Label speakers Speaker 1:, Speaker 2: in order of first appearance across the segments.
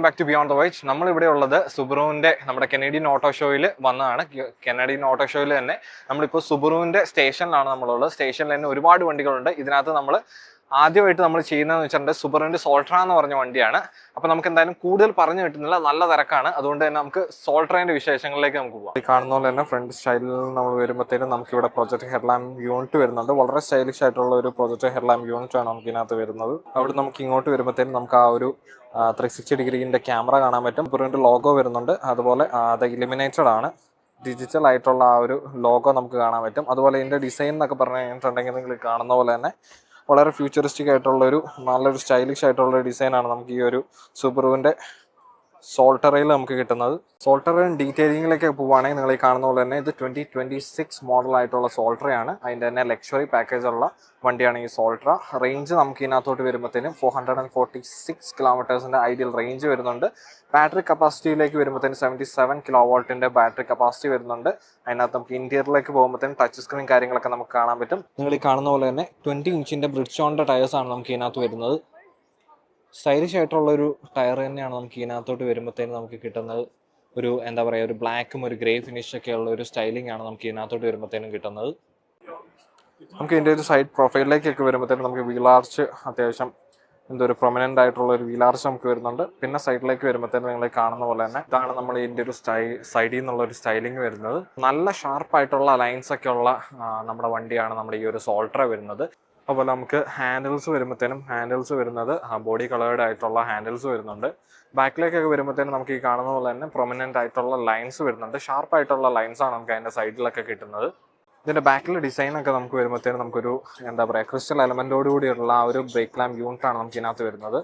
Speaker 1: Welcome back to beyond the white. നമ്മളിവിടെ ഉള്ളത് സുബറുവിൻ്റെ നമ്മുടെ കനേഡിയൻ ഓട്ടോ ഷോയിൽ വന്നതാണ്. കനേഡിയൻ ഓട്ടോ ഷോയിൽ തന്നെ നമ്മളിപ്പോൾ സുബറുവിൻ്റെ സ്റ്റേഷനിലാണ് നമ്മളുള്ളത്. സ്റ്റേഷനിൽ തന്നെ ഒരുപാട് വണ്ടികളുണ്ട്. ഇതിനകത്ത് നമ്മൾ ആദ്യമായിട്ട് നമ്മൾ ചെയ്യുന്നതെന്ന് വെച്ചിട്ടുണ്ടെങ്കിൽ സുബറുവിൻ്റെ സോൾട്ര എന്ന് പറഞ്ഞ വണ്ടിയാണ്. അപ്പോൾ നമുക്ക് എന്തായാലും കൂടുതൽ പറഞ്ഞു കിട്ടുന്നില്ല, നല്ല തിരക്കാണ്. അതുകൊണ്ട് തന്നെ നമുക്ക് സോൾട്രേൻ്റെ വിശേഷങ്ങളിലേക്ക് നമുക്ക് പോകാം. ഈ കാണുന്ന പോലെ തന്നെ ഫ്രണ്ട് സ്റ്റൈലിൽ നമ്മൾ വരുമ്പോഴത്തേനും നമുക്കിവിടെ പ്രൊജക്ട് ഹെഡ്ലാമ്പ് യൂണിറ്റ് വരുന്നുണ്ട്. വളരെ സ്റ്റൈലിഷ് ആയിട്ടുള്ള ഒരു പ്രൊജക്ട് ഹെഡ്ലാമ്പ് യൂണിറ്റ് ആണ് നമുക്ക് ഇതിനകത്ത് വരുന്നത്. അവിടെ നമുക്ക് ഇങ്ങോട്ട് വരുമ്പോഴത്തേനും നമുക്ക് ആ ഒരു 360 ഡിഗ്രീൻ്റെ ക്യാമറ കാണാൻ പറ്റും. സുബറുവിൻ്റെ ലോഗോ വരുന്നുണ്ട്. അതുപോലെ അത് ഇലിമിനേറ്റഡ് ആണ്, ഡിജിറ്റൽ ആയിട്ടുള്ള ആ ഒരു ലോഗോ നമുക്ക് കാണാൻ പറ്റും. അതുപോലെ ഇതിൻ്റെ ഡിസൈൻ എന്നൊക്കെ പറഞ്ഞു കഴിഞ്ഞിട്ടുണ്ടെങ്കിൽ നിങ്ങൾ കാണുന്ന പോലെ തന്നെ വളരെ ഫ്യൂച്ചറിസ്റ്റിക് ആയിട്ടുള്ളൊരു നല്ലൊരു സ്റ്റൈലിഷ് ആയിട്ടുള്ള ഡിസൈനാണ് നമുക്ക് ഈ ഒരു സുബറുവിൻ്റെ സോൾട്ടറയിൽ നമുക്ക് കിട്ടുന്നത്. സോൾട്ടറയും ഡീറ്റെയിലിങ്ങിലേക്ക് പോവുകയാണെങ്കിൽ നിങ്ങൾ ഈ കാണുന്ന പോലെ തന്നെ ഇത് 2026 മോഡലായിട്ടുള്ള സോൾട്ടറയാണ്. അതിൻ്റെ തന്നെ ലക്ഷറി പാക്കേജുള്ള വണ്ടിയാണ് ഈ സോൾട്ര. റേഞ്ച് നമുക്ക് ഇതിനകത്തോട്ട് വരുമ്പോഴത്തേനും 446 കിലോമീറ്റേഴ്സിൻ്റെ ഐഡിയൽ റേഞ്ച് വരുന്നുണ്ട്. ബാറ്ററി കപ്പാസിറ്റിയിലേക്ക് വരുമ്പോഴത്തേനും 77 കിലോ വോൾട്ടിൻ്റെ ബാറ്ററി കപ്പാസിറ്റി വരുന്നുണ്ട്. അതിനകത്ത് നമുക്ക് ഇന്റീരിയറിലേക്ക് പോകുമ്പോഴത്തേനും ടച്ച് സ്ക്രീൻ കാര്യങ്ങളൊക്കെ നമുക്ക് കാണാൻ പറ്റും. നിങ്ങൾ ഈ കാണുന്ന പോലെ തന്നെ 20 ഇഞ്ചിൻ്റെ ബ്രിഡ്ജോണിൻ്റെ ടയേഴ്സാണ് നമുക്ക് ഇതിനകത്ത് വരുന്നത്. സ്റ്റൈലിഷ് ആയിട്ടുള്ളൊരു ടയർ തന്നെയാണ് നമുക്ക് ഇതിനകത്തോട്ട് വരുമ്പോഴത്തേനും നമുക്ക് കിട്ടുന്നത്. ഒരു എന്താ പറയുക, ഒരു ബ്ലാക്കും ഒരു ഗ്രേ ഫിനിഷൊക്കെ ഉള്ള ഒരു സ്റ്റൈലിംഗ് ആണ് നമുക്ക് ഇതിനകത്തോട്ട് വരുമ്പോഴത്തേനും കിട്ടുന്നത്. നമുക്ക് ഇതിൻ്റെ ഒരു സൈഡ് പ്രൊഫൈലിലേക്കൊക്കെ വരുമ്പോഴത്തേനും നമുക്ക് വീലാർച്ച് അത്യാവശ്യം എന്തൊരു പ്രൊമിനൻ്റ് ആയിട്ടുള്ള ഒരു വീലാർച്ച് നമുക്ക് വരുന്നുണ്ട്. പിന്നെ സൈഡിലേക്ക് വരുമ്പോഴത്തേനും നിങ്ങൾ കാണുന്ന പോലെ തന്നെ ഇതാണ് നമ്മൾ ഇതിൻ്റെ ഒരു സൈഡിൽ നിന്നുള്ള ഒരു സ്റ്റൈലിംഗ് വരുന്നത്. നല്ല ഷാർപ്പായിട്ടുള്ള ലൈൻസ് ഒക്കെ ഉള്ള നമ്മുടെ വണ്ടിയാണ് നമ്മുടെ ഈ ഒരു സോൾട്ര വരുന്നത്. അതുപോലെ നമുക്ക് ഹാൻഡിൽസ് വരുന്നത് ബോഡി കളേർഡ് ആയിട്ടുള്ള ഹാൻഡിൽസ് വരുന്നുണ്ട്. ബാക്കിലേക്കൊക്കെ വരുമ്പോഴത്തേനും നമുക്ക് ഈ കാണുന്ന പോലെ തന്നെ പ്രൊമിനൻ്റ് ആയിട്ടുള്ള ലൈൻസ് വരുന്നുണ്ട്. ഷാർപ്പായിട്ടുള്ള ലൈൻസാണ് നമുക്ക് അതിൻ്റെ സൈഡിലൊക്കെ കിട്ടുന്നത്. ഇതിൻ്റെ ബാക്കിൽ ഡിസൈനൊക്കെ നമുക്ക് വരുമ്പോഴത്തേനും നമുക്കൊരു എന്താ പറയുക, ക്രിസ്റ്റൽ എലമെൻറ്റോട് കൂടിയുള്ള ആ ഒരു ബ്രേക്ക് ലാമ്പ് യൂണിറ്റാണ് നമുക്ക് ഇതിനകത്ത് വരുന്നത്.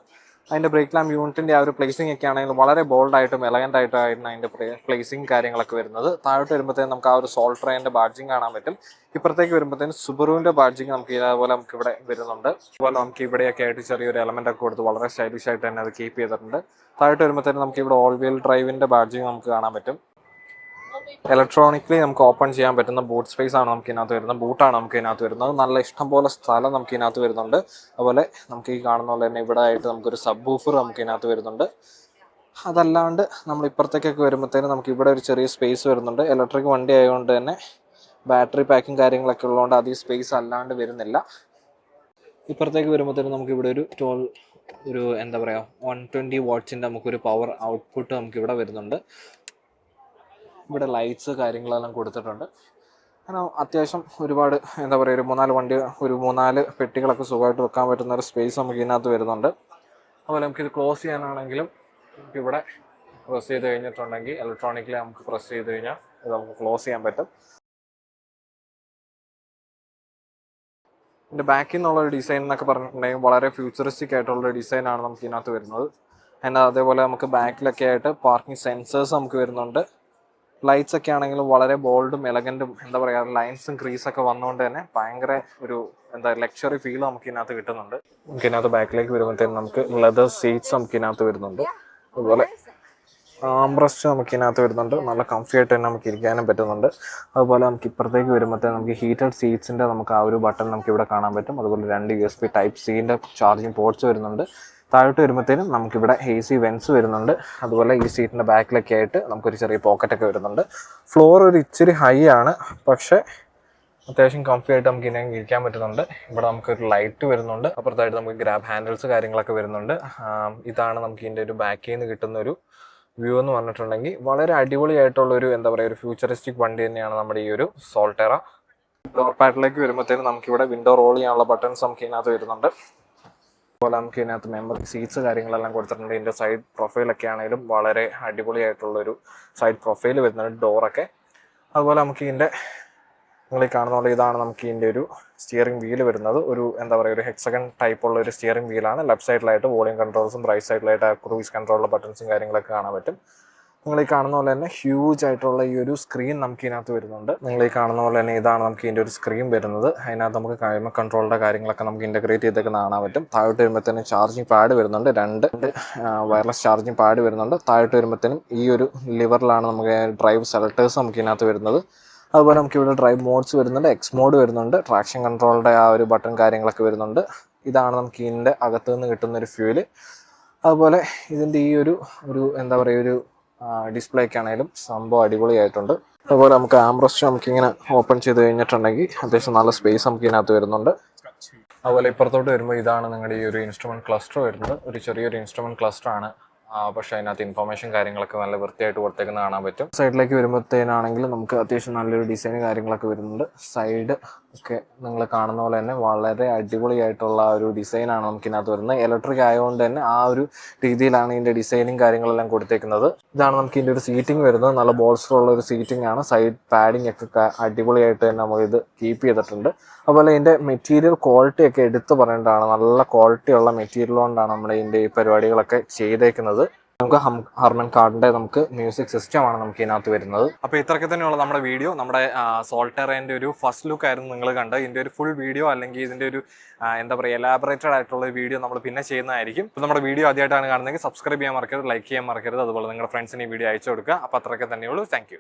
Speaker 1: അതിൻ്റെ ബ്രേക്ക് ലാമ്പ് യൂണിറ്റിൻ്റെ ആ ഒരു പ്ലേസിംഗ് ഒക്കെ ആണെങ്കിൽ വളരെ ബോൾഡായിട്ടും എലഗൻ്റ് ആയിട്ടായിരുന്നു അതിൻ്റെ പ്ലേസിംഗ് കാര്യങ്ങളൊക്കെ വരുന്നത്. താഴോട്ട് വരുമ്പോഴത്തേനും നമുക്ക് ആ ഒരു സോൾട്രേൻ്റെ ബാഡ്ജിങ് കാണാൻ പറ്റും. ഇപ്പുറത്തേക്ക് വരുമ്പോഴത്തേനും സുബറുവിൻ്റെ ബാഡ്ജിങ് നമുക്ക് ഇതേപോലെ നമുക്ക് ഇവിടെ വരുന്നുണ്ട്. അതുപോലെ നമുക്ക് ഇവിടെയൊക്കെ ആയിട്ട് ചെറിയൊരു എലമെൻ്റ് ഒക്കെ കൊടുത്ത് വളരെ സ്റ്റൈലിഷ് ആയിട്ട് തന്നെ അത് കീപ്പ് ചെയ്തിട്ടുണ്ട്. താഴോട്ട് വരുമ്പോഴത്തേനും നമുക്ക് ഇവിടെ ഓൾ വീൽ ഡ്രൈവിൻ്റെ ബാഡ്ജിങ് നമുക്ക് കാണാൻ പറ്റും. ഇലക്ട്രോണിക്കലി നമുക്ക് ഓപ്പൺ ചെയ്യാൻ പറ്റുന്ന ബൂട്ട് സ്പേസ് ആണ് നമുക്ക് ഇതിനകത്ത് വരുന്നത്. ബൂട്ടാണ് നമുക്ക് ഇതിനകത്ത് വരുന്നത്. നല്ല ഇഷ്ടംപോലെ സ്ഥലം നമുക്ക് ഇതിനകത്ത് വരുന്നുണ്ട്. അതുപോലെ നമുക്ക് ഈ കാണുന്ന പോലെ തന്നെ ഇവിടെ ആയിട്ട് നമുക്കൊരു സബ് വൂഫർ നമുക്ക് ഇതിനകത്ത് വരുന്നുണ്ട്. അതല്ലാണ്ട് നമ്മൾ ഇപ്പുറത്തേക്കൊക്കെ വരുമ്പോഴത്തേനും നമുക്ക് ഇവിടെ ഒരു ചെറിയ സ്പേസ് വരുന്നുണ്ട്. ഇലക്ട്രിക് വണ്ടി ആയതുകൊണ്ട് തന്നെ ബാറ്ററി പാക്കും കാര്യങ്ങളൊക്കെ ഉള്ളതുകൊണ്ട് അധികം സ്പേസ് അല്ലാണ്ട് വരുന്നില്ല. ഇപ്പുറത്തേക്ക് വരുമ്പോഴത്തേനും നമുക്ക് ഇവിടെ ഒരു എന്താ പറയുക 120 വാട്ട്സിൻ്റെ നമുക്കൊരു പവർ ഔട്ട്പുട്ട് നമുക്ക് ഇവിടെ വരുന്നുണ്ട്. ഇവിടെ ലൈറ്റ്സ് കാര്യങ്ങളെല്ലാം കൊടുത്തിട്ടുണ്ട്. കാരണം അത്യാവശ്യം ഒരുപാട് എന്താ പറയുക, ഒരു 3-4 പെട്ടികളൊക്കെ സുഖമായിട്ട് വെക്കാൻ പറ്റുന്ന ഒരു സ്പേസ് നമുക്ക് ഇതിനകത്ത് വരുന്നുണ്ട്. അതുപോലെ നമുക്കിത് ക്ലോസ് ചെയ്യാനാണെങ്കിലും നമുക്കിവിടെ പ്രസ് ചെയ്ത് കഴിഞ്ഞിട്ടുണ്ടെങ്കിൽ ഇലക്ട്രോണിക്കലി നമുക്ക് പ്രസ് ചെയ്ത് കഴിഞ്ഞാൽ ഇത് നമുക്ക് ക്ലോസ് ചെയ്യാൻ പറ്റും. ഇതിൻ്റെ ബാക്കിൽ നിന്നുള്ളൊരു ഡിസൈൻ എന്നൊക്കെ പറഞ്ഞിട്ടുണ്ടെങ്കിൽ വളരെ ഫ്യൂച്ചറിസ്റ്റിക് ആയിട്ടുള്ള ഡിസൈനാണ് നമുക്ക് ഇതിനകത്ത് വരുന്നത്. അതേപോലെ നമുക്ക് ബാക്കിലൊക്കെ ആയിട്ട് പാർക്കിംഗ് സെൻസേഴ്സ് നമുക്ക് വരുന്നുണ്ട്. ലൈറ്റ്സ് ഒക്കെ ആണെങ്കിലും വളരെ ബോൾഡും എലഗൻറ്റും എന്താ പറയുക, ലൈൻസും ക്രീസൊക്കെ വന്നുകൊണ്ട് തന്നെ ഭയങ്കര ഒരു ലക്ഷറി ഫീൽ നമുക്ക് ഇതിനകത്ത് കിട്ടുന്നുണ്ട്. നമുക്ക് ഇതിനകത്ത് ബാക്കിലേക്ക് വരുമ്പോഴത്തേക്കും നമുക്ക് ലെതർ സീറ്റ്സ് നമുക്ക് ഇതിനകത്ത് വരുന്നുണ്ട്. അതുപോലെ ആംബ്രസ്റ്റ് നമുക്ക് ഇതിനകത്ത് വരുന്നുണ്ട്. നല്ല കംഫി ആയിട്ട് തന്നെ നമുക്ക് ഇരിക്കാനും പറ്റുന്നുണ്ട്. അതുപോലെ നമുക്ക് ഇപ്പുറത്തേക്ക് വരുമ്പോഴത്തേക്കും നമുക്ക് ഹീറ്റഡ് സീറ്റ്സിൻ്റെ നമുക്ക് ആ ഒരു ബട്ടൺ നമുക്ക് ഇവിടെ കാണാൻ പറ്റും. അതുപോലെ 2 USB Type-C ചാർജിങ് പോർട്ട്സ് വരുന്നുണ്ട്. താഴോട്ട് വരുമ്പോഴത്തേനും നമുക്കിവിടെ AC വെൻസ് വരുന്നുണ്ട്. അതുപോലെ ഈ സീറ്റിൻ്റെ ബാക്കിലൊക്കെ ആയിട്ട് നമുക്കൊരു ചെറിയ പോക്കറ്റൊക്കെ വരുന്നുണ്ട്. ഫ്ലോർ ഒരു ഇച്ചിരി ഹൈ ആണ്, പക്ഷേ അത്യാവശ്യം കംഫി ആയിട്ട് നമുക്ക് ഇതിനെ ഇരിക്കാൻ പറ്റുന്നുണ്ട്. ഇവിടെ നമുക്കൊരു ലൈറ്റ് വരുന്നുണ്ട്. അപ്പുറത്തായിട്ട് നമുക്ക് ഗ്രാബ് ഹാൻഡിൽസ് കാര്യങ്ങളൊക്കെ വരുന്നുണ്ട്. ഇതാണ് നമുക്ക് ഇതിൻ്റെ ഒരു ബാക്കിൽ നിന്ന് കിട്ടുന്ന ഒരു വ്യൂ എന്ന് പറഞ്ഞിട്ടുണ്ടെങ്കിൽ വളരെ അടിപൊളിയായിട്ടുള്ളൊരു എന്താ പറയുക, ഒരു ഫ്യൂച്ചറിസ്റ്റിക് വണ്ടി തന്നെയാണ് നമ്മുടെ ഈ ഒരു സോൾട്ടേറ. ഡോർ പാഡിലേക്ക് വരുമ്പോഴത്തേനും നമുക്കിവിടെ വിൻഡോ റോൾ ചെയ്യാനുള്ള ബട്ടൺസ് നമുക്ക് ഇതിനകത്ത് വരുന്നുണ്ട്. അതുപോലെ നമുക്ക് ഇതിനകത്ത് മെമ്മറി സീറ്റ്സ് കാര്യങ്ങളെല്ലാം കൊടുത്തിട്ടുണ്ട്. ഇതിൻ്റെ സൈഡ് പ്രൊഫൈലൊക്കെ ആണെങ്കിലും വളരെ അടിപൊളിയായിട്ടുള്ളൊരു സൈഡ് പ്രൊഫൈൽ വരുന്നുണ്ട് ഡോറൊക്കെ. അതുപോലെ നമുക്ക് ഇതിൻ്റെ നിങ്ങൾ ഈ കാണുന്ന പോലെ ഇതാണ് നമുക്ക് ഇതിൻ്റെ ഒരു സ്റ്റിയറിംഗ് വീല് വരുന്നത്. ഒരു എന്താ പറയുക, ഒരു ഹെക്സഗൺ ടൈപ്പുള്ള ഒരു സ്റ്റിയറിംഗ് വീലാണ്. ലെഫ്റ്റ് സൈഡിലായിട്ട് വോളിയം കൺട്രോൾസും റൈറ്റ് സൈഡിലായിട്ട് ക്രൂയിസ് കൺട്രോളിലെ ബട്ടൺസും കാര്യങ്ങളൊക്കെ കാണാൻ പറ്റും. നിങ്ങൾ ഈ കാണുന്ന പോലെ തന്നെ ഹ്യൂജ് ആയിട്ടുള്ള ഈ ഒരു സ്ക്രീൻ നമുക്ക് ഇതിനകത്ത് വരുന്നുണ്ട്. നിങ്ങൾ ഈ കാണുന്ന പോലെ തന്നെ ഇതാണ് നമുക്ക് ഇതിൻ്റെ ഒരു സ്ക്രീൻ വരുന്നത്. അതിനകത്ത് നമുക്ക് ക്ലൈമറ്റ് കൺട്രോളിൻ്റെ കാര്യങ്ങളൊക്കെ നമുക്ക് ഇൻ്റഗ്രേറ്റ് ചെയ്തൊക്കെ കാണാൻ പറ്റും. താഴോട്ട് വരുമ്പോഴത്തേനും ചാർജിങ് പാഡ് വരുന്നുണ്ട്. 2 വയർലെസ് ചാർജിങ് പാഡ് വരുന്നുണ്ട്. താഴോട്ട് വരുമ്പോഴത്തേനും ഈ ഒരു ലിവറിലാണ് നമുക്ക് ഡ്രൈവ് സെലക്ടേഴ്സ് നമുക്ക് ഇതിനകത്ത് വരുന്നത്. അതുപോലെ നമുക്കിവിടെ ഡ്രൈവ് മോഡ്സ് വരുന്നുണ്ട്, എക്സ് മോഡ് വരുന്നുണ്ട്, ട്രാക്ഷൻ കൺട്രോളിൻ്റെ ആ ഒരു ബട്ടൺ കാര്യങ്ങളൊക്കെ വരുന്നുണ്ട്. ഇതാണ് നമുക്ക് ഇതിൻ്റെ അകത്തു നിന്ന് കിട്ടുന്നൊരു ഫ്യൂല്. അതുപോലെ ഇതിൻ്റെ ഈ ഒരു എന്താ പറയുക ഒരു ഡിസ്പ്ലേക്ക് ആണെങ്കിലും സംഭവം അടിപൊളിയായിട്ടുണ്ട്. അതുപോലെ നമുക്ക് ആംബ്രസ്റ്റ് നമുക്കിങ്ങനെ ഓപ്പൺ ചെയ്ത് കഴിഞ്ഞിട്ടുണ്ടെങ്കിൽ അത്യാവശ്യം നല്ല സ്പേസ് നമുക്ക് ഇതിനകത്ത് വരുന്നുണ്ട്. അതുപോലെ ഇപ്പുറത്തോട്ട് വരുമ്പോൾ ഇതാണ് നിങ്ങളുടെ ഈ ഒരു ഇൻസ്ട്രുമെൻറ്റ് ക്ലസ്റ്റർ വരുന്നത്. ഒരു ചെറിയൊരു ഇൻസ്ട്രുമെൻറ്റ് ക്ലസ്റ്റർ ആണ്, പക്ഷേ അതിനകത്ത് ഇൻഫർമേഷൻ കാര്യങ്ങളൊക്കെ നല്ല വൃത്തിയായിട്ട് കൊടുത്തേക്കുന്നത് കാണാൻ പറ്റും. സൈഡിലേക്ക് വരുമ്പോഴത്തേനാണെങ്കിൽ നമുക്ക് അത്യാവശ്യം നല്ലൊരു ഡിസൈൻ കാര്യങ്ങളൊക്കെ വരുന്നുണ്ട്. സൈഡ് ഒക്കെ നിങ്ങൾ കാണുന്ന പോലെ തന്നെ വളരെ അടിപൊളിയായിട്ടുള്ള ഒരു ഡിസൈനാണ് നമുക്കിതിനകത്ത് വരുന്നത്. ഇലക്ട്രിക് ആയതുകൊണ്ട് തന്നെ ആ ഒരു രീതിയിലാണ് ഇതിൻ്റെ ഡിസൈനും കാര്യങ്ങളെല്ലാം കൊടുത്തേക്കുന്നത്. ഇതാണ് നമുക്ക് ഇതിൻ്റെ ഒരു സീറ്റിംഗ് വരുന്നത്. നല്ല ബോൾസ്റ്ററുള്ള ഒരു സീറ്റിംഗ് ആണ്. സൈഡ് പാഡിംഗ് ഒക്കെ അടിപൊളിയായിട്ട് തന്നെ നമ്മളിത് കീപ്പ് ചെയ്തിട്ടുണ്ട്. അതുപോലെ ഇതിൻ്റെ മെറ്റീരിയൽ ക്വാളിറ്റി ഒക്കെ എടുത്ത് പറയേണ്ടതാണ്. നല്ല ക്വാളിറ്റി ഉള്ള മെറ്റീരിയൽ കൊണ്ടാണ് നമ്മുടെ ഇതിൻ്റെ ഈ പരിപാടികളൊക്കെ ചെയ്തേക്കുന്നത്. നമുക്ക് ഹർമൻ കാർഡിൻ്റെ നമുക്ക് മ്യൂസിക് സിസ്റ്റമാണ് നമുക്ക് ഇതിനകത്ത് വരുന്നത്. അപ്പോൾ ഇത്രയൊക്കെ തന്നെയുള്ള നമ്മുടെ വീഡിയോ. നമ്മുടെ സോൾട്ടേറിൻ്റെ ഒരു ഫസ്റ്റ് ലുക്ക് ആയിരുന്നു നിങ്ങൾ കണ്ടത്. ഇതിൻ്റെ ഒരു ഫുൾ വീഡിയോ അല്ലെങ്കിൽ ഇതിൻ്റെ ഒരു എന്താ പറയുക എലാബറേറ്റഡ് ആയിട്ടുള്ള വീഡിയോ നമ്മൾ പിന്നെ ചെയ്യുന്നതായിരിക്കും. ഇപ്പോൾ നമ്മുടെ വീഡിയോ ആദ്യമായിട്ടാണ് കാണുന്നതെങ്കിൽ സബ്സ്ക്രൈബ് ചെയ്യാൻ മറക്കരുത്, ലൈക്ക് ചെയ്യാൻ മറക്കരുത്. അതുപോലെ നിങ്ങളുടെ ഫ്രണ്ട്സിന് ഈ വീഡിയോ അയച്ചു കൊടുക്കുക. അപ്പോൾ അത്രയൊക്കെ തന്നെയുള്ളൂ. താങ്ക്